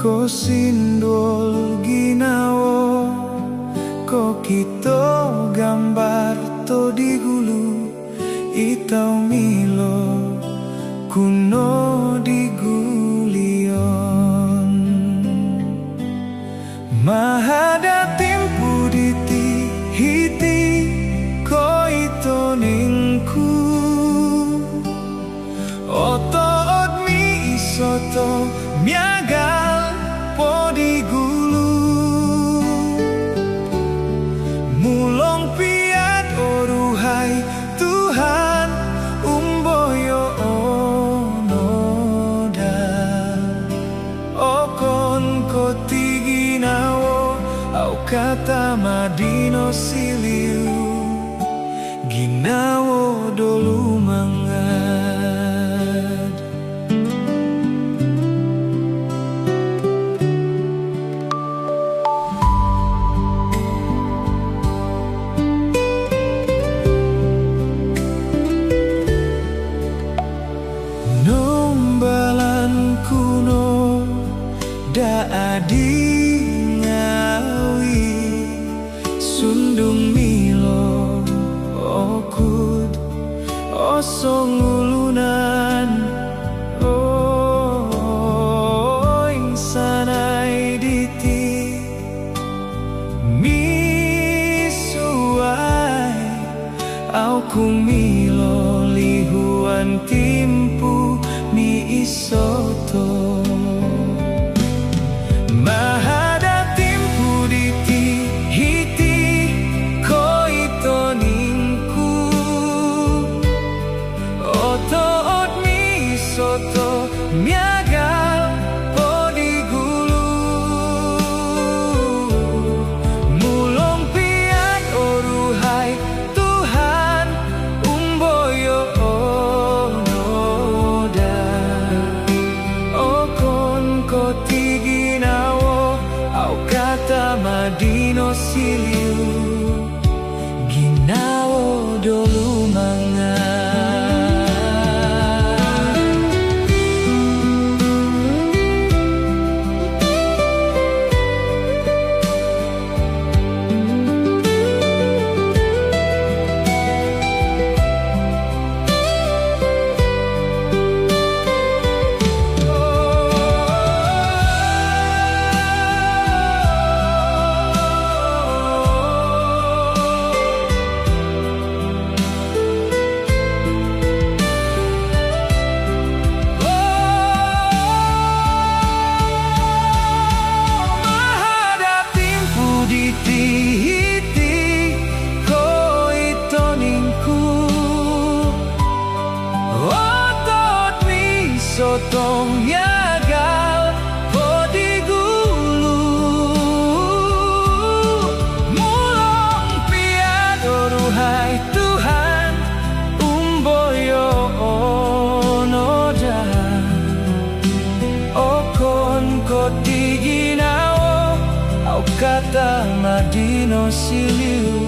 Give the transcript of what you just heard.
Ko sindol ginawa, ko kito gambar to digulu, itau milo kuno digulion. Mahada timpu diti hiti, ko ito ningku. Oto odmi isoto miagal po digulu. Mulong piat oruhai Tuhan umboyo onoda. Okon ko tiginawo au kata madino siliu, ginawo dolu mangad. Nombalan kuno da adi ngawi, sundung milo okud osong ulunan. Oh insanai diti misuai, au kumilo lihuan timpu mi isoto. Mahada timpu diti hiti, ko ito ningku. Oto ot mi isoto miagal po digulu. Mulong piat oruhai Tuhan umboyo onoda. Okon ko tiginawo au kata madino siliu, ginawo dolu mangad. Hiti, ko ito ningku. Otot mi sotong yagal po digulu. Mulong piat oruhai Tuhan umboyo onoda. Okon ko tiginawo au kata madino siliu,